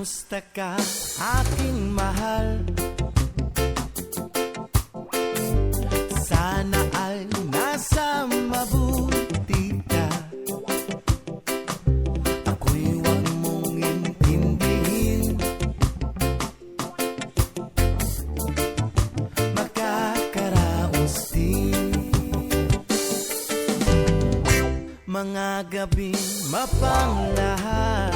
Kumusta ka, aking mahal? Sana ay nasa mabuti ka. Ako'y huwag mong intindihin. Makakaraos din mga gabing mapanglahat.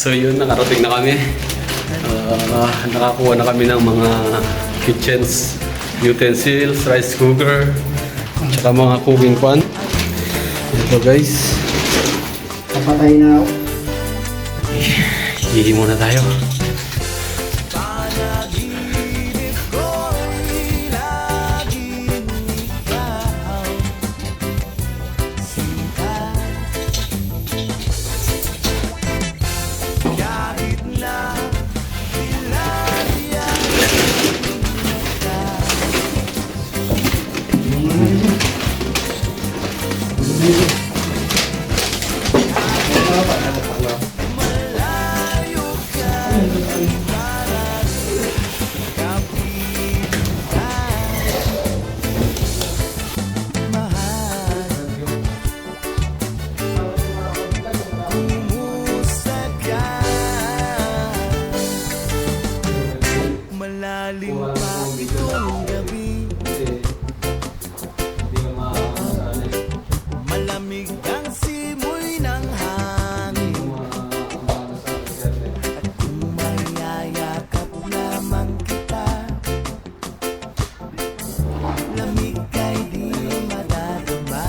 So yun, nakarating na kami. Nakakuha na kami ng mga kitchens, utensils, rice cooker, tsaka mga cooking pan. Ito guys. Napatay na ako. Hihi muna tayo. Malalim pa itong gabi, malamig ang simoy ng hangin. At kung mayayakap lamang kita, lamig ay di madadama.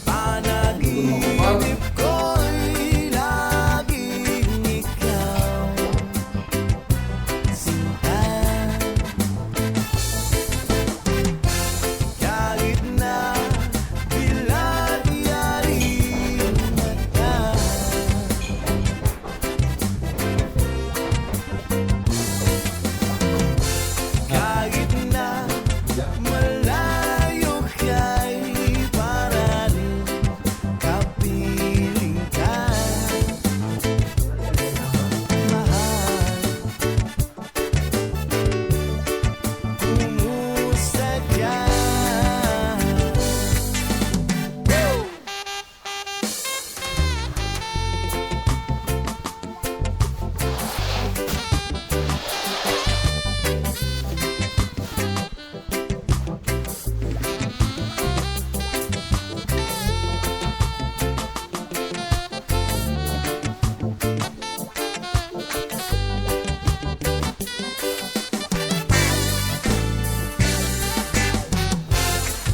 Panaginip ko'y laging ikaw, sinta. Kahit na bilad-yaring mata, kahit na malayo ka'y para rin kapiling ka, mahal. Kumusta ka?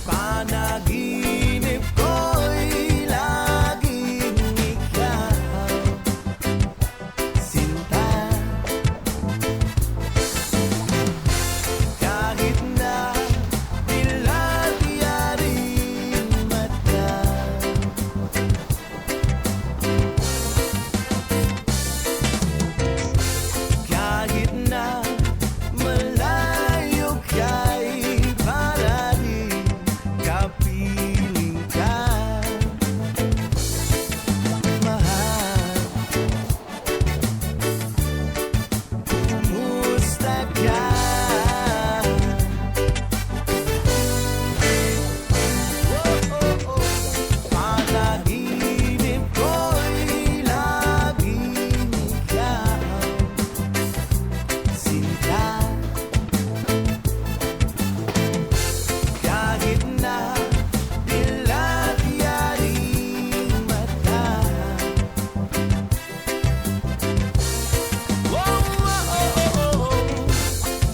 Panaginip ko'y laging ikaw, sinta. Kahit na bilad-yaring mata, kahit na malayo ka'y para rin kapiling ka, mahal. Kumusta ka? Panaginip ko'y laging ikaw, sinta. Kahit na bilad-yaring mata,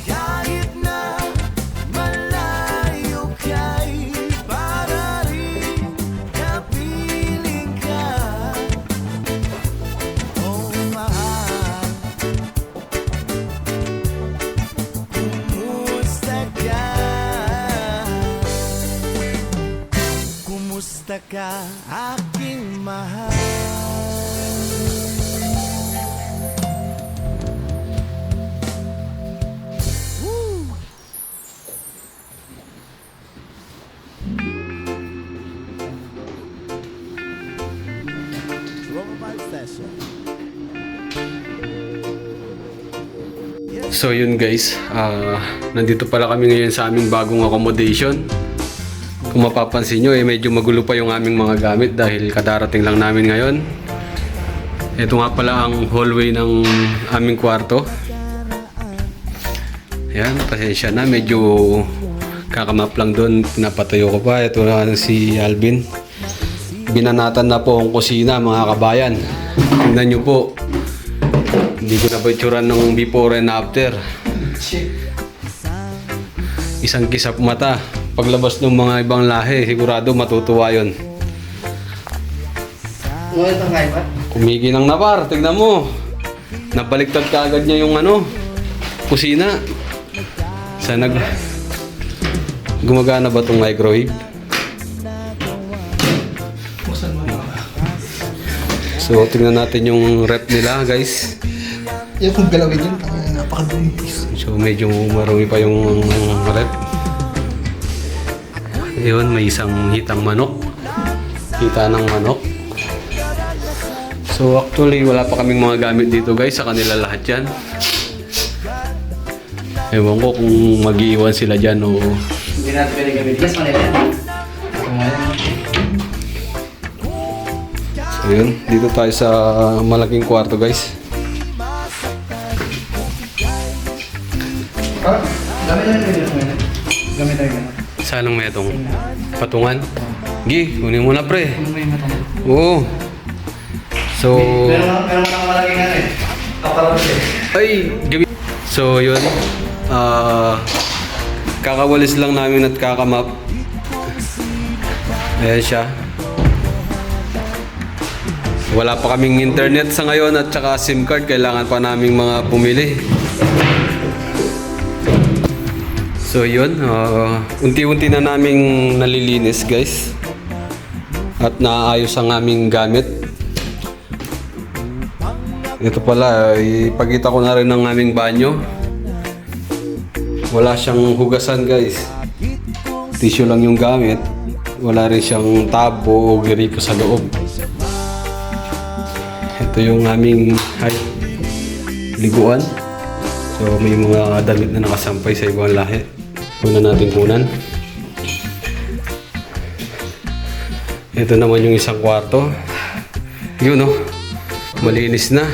kahit na malayo ka'y para rin kapiling ka, oh mahal. Kumusta ka? Kumusta ka, aking mahal? So yun guys, nandito pala kami ngayon sa aming bagong accommodation. Kung mapapansin nyo, medyo magulo pa yung aming mga gamit dahil kadarating lang namin ngayon. Ito nga pala ang hallway ng aming kwarto. Ayan, pasensya na, medyo kakamap lang doon, pinapatayo ko pa. Ito na si Alvin. Binanatan na po ang kusina mga kabayan. Tingnan nyo po. Hindi ko na ba itsuran ng before and after. Isang kisap mata. Paglabas ng mga ibang lahi, sigurado matutuwa yun. Ano ito kayo ba? Kumikinang na par, tignan mo. Nabaliktad ka agad niya yung kusina. Sana gumagana ba itong microwave? So, tingnan natin yung rep nila, guys. Yung kung galawin yun, napakadumi. So, medyo marumi pa yung rep. Ayun, may isang hitang manok. Hita ng manok. So, actually, wala pa kaming mga gamit dito, guys. Sa kanila lahat yan. Ewan ko kung mag-iiwan sila dyan o... Hindi natin pwede gawin. Yes, manila yan. So, yun. Dito tayo sa malaking kwarto, guys. Gamit na rin ganyan. Gamit na rin ganyan. Saan ang metong? Patungan? Gi, kunin mo na, pre. Ano ba yung matang? Oo. So... Meron mga malaki nga eh. Kapalang eh. Ay, gabi. So, yun. Kakawalis lang namin at kakamap. Ayan siya. Wala pa kaming internet sa ngayon at saka SIM card. Kailangan pa naming mga pumili. So, yun. Unti-unti na naming nalilinis, guys. At naayos ang aming gamit. Ito pala, ipakita ko na rin ang aming banyo. Wala siyang hugasan, guys. Tissue lang yung gamit. Wala rin siyang tabo o giriko sa loob. Ito yung aming liguan. So may mga damit na nakasampay sa ibang lahi. Una natin kunan. Ito naman yung isang kwarto. Yun oh. Malinis na.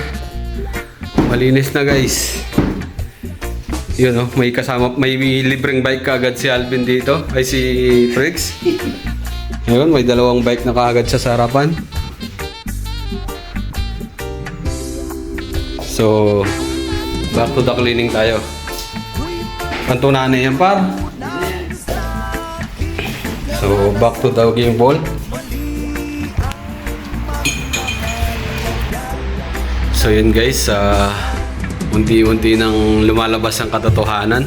Malinis na, guys. Yun oh, may libreng bike kaagad si Alvin dito. Ay si Friggs. Ayun, may dalawang bike na kaagad sa harapan. So, back to the cleaning tayo. Pantunanay yan, par. So, back to the game ball. So yun guys, unti-unti nang lumalabas ang katotohanan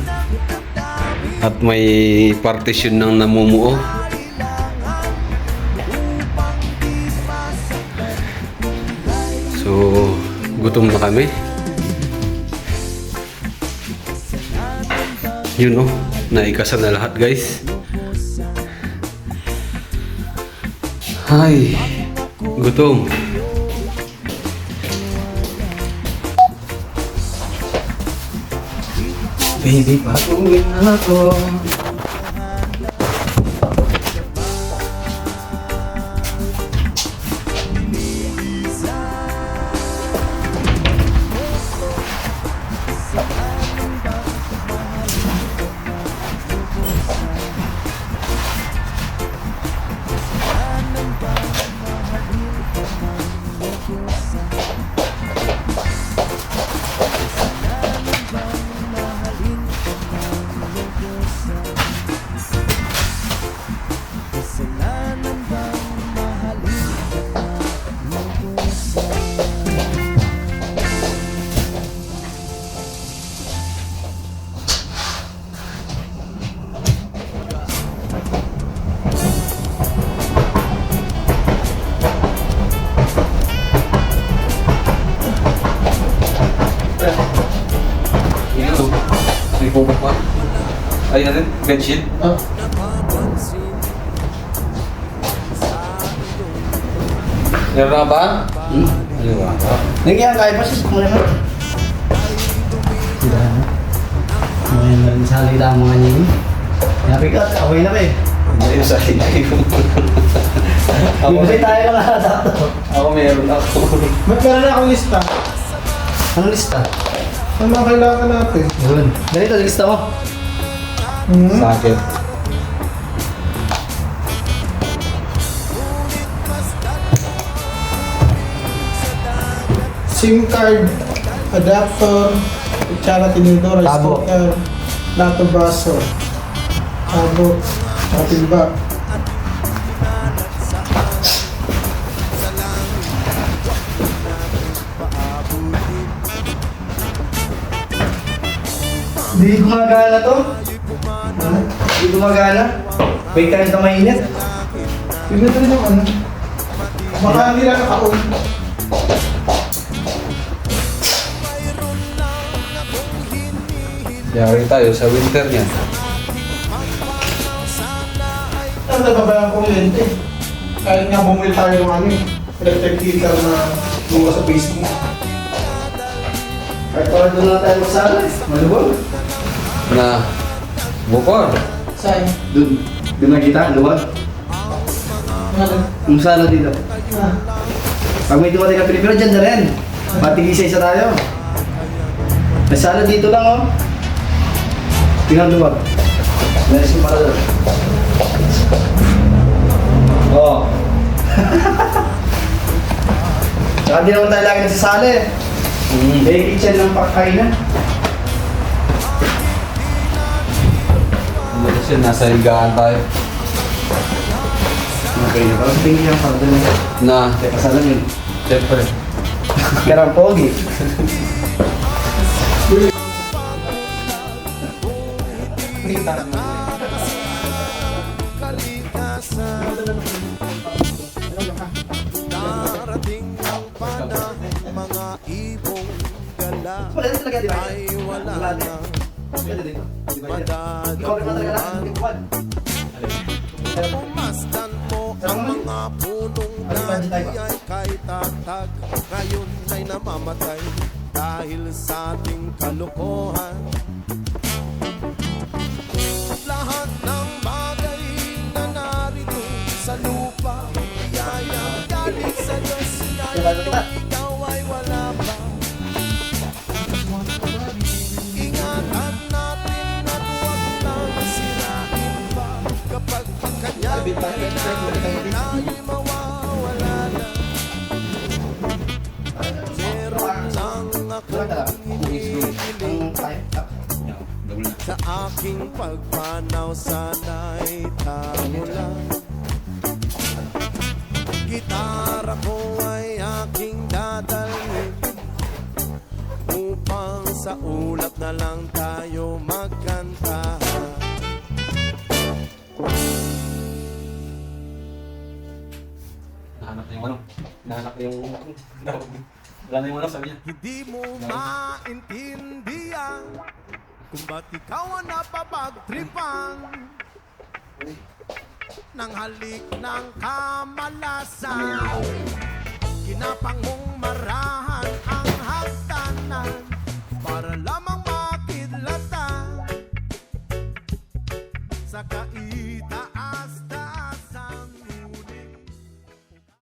at may partition nang namumuo. So gutom na kami. Yun oh, naikasan na lahat, guys. Ay, gutom. Baby, patuloy na ako. Ay, ano? Bedsheet? Meron na ba? Ayun ba? Nangyayang kaya pa sis mo naman. Ngayon na rin salita ang mga niyong. Napikat, away na kayo. Hindi yung sa akin. Bibili tayo ng adapter. Ako meron ako. Meron na akong lista. Anong lista? Ang mga kailangan natin. Yun. Ganito, lista mo. Sakit. SIM card, adapter, kutsara, tinidor, rice Tabo. cooker, plato, baso, tabo, timba. Hindi gumagana to. Hindi gumagana. Wait ka rin ito mainit. Yun na rin yung ano. Baka hindi lang naka-on. Yari tayo sa winter niya. Ang nababayang kuryente. Kahit nga bumili tayo ng ano eh. Electric heater na mura sa Facebook. Kahit parang doon na tayo magsala. Malubog. Na bukor. Saan? Doon. Doon nakita, luwag. Ano? Kung saan na dito. Ah. Pag may dumating ka Pilipino, dyan na rin. Patigisa-isa tayo. May sala dito lang oh. Tingnan luwag. Meron yung para doon. Oo. Saka di naman tayo lagi nagsasali. Eh, kitchen ng pagkainan. Ano kasi nasa higaan tayo. Okay na. Parang tingin yung para doon. Na, Kaya kasalan yun. syempre. Karang pogi. Darating ang panahon, mga ibong gala Wala din talaga, di ba? ay wala Wala din. nang Pwede dito. Di ba? Ikaw rin madadaguan. talaga lang. Hindi ko Pumasdan mo ang mga punong dati ay kay tatag. Ngayon ay namamatay dahil sa ating kalokohan. Lahat ng bagay na narito sa lupa, biyayang galing sa Diyos. Kaya ikaw ay wala pa. Ingatan natin at huwag lang sirain pa. Kapag pagkanyang natin ay mawawala na. Meron lang akong hinihiling sa aking pagpanaw, sana'y tamo lang. Gitara ko ay aking dadalhin upang sa ulap na lang tayo magkanta. Nahanap na yung ano. Nahanap na yung... Wala na yung ano, sabi niya. Hindi mo maintindihan kung ba't ikaw ang napapagtripan ng halik ng kamalasan. Kinapang mong marahan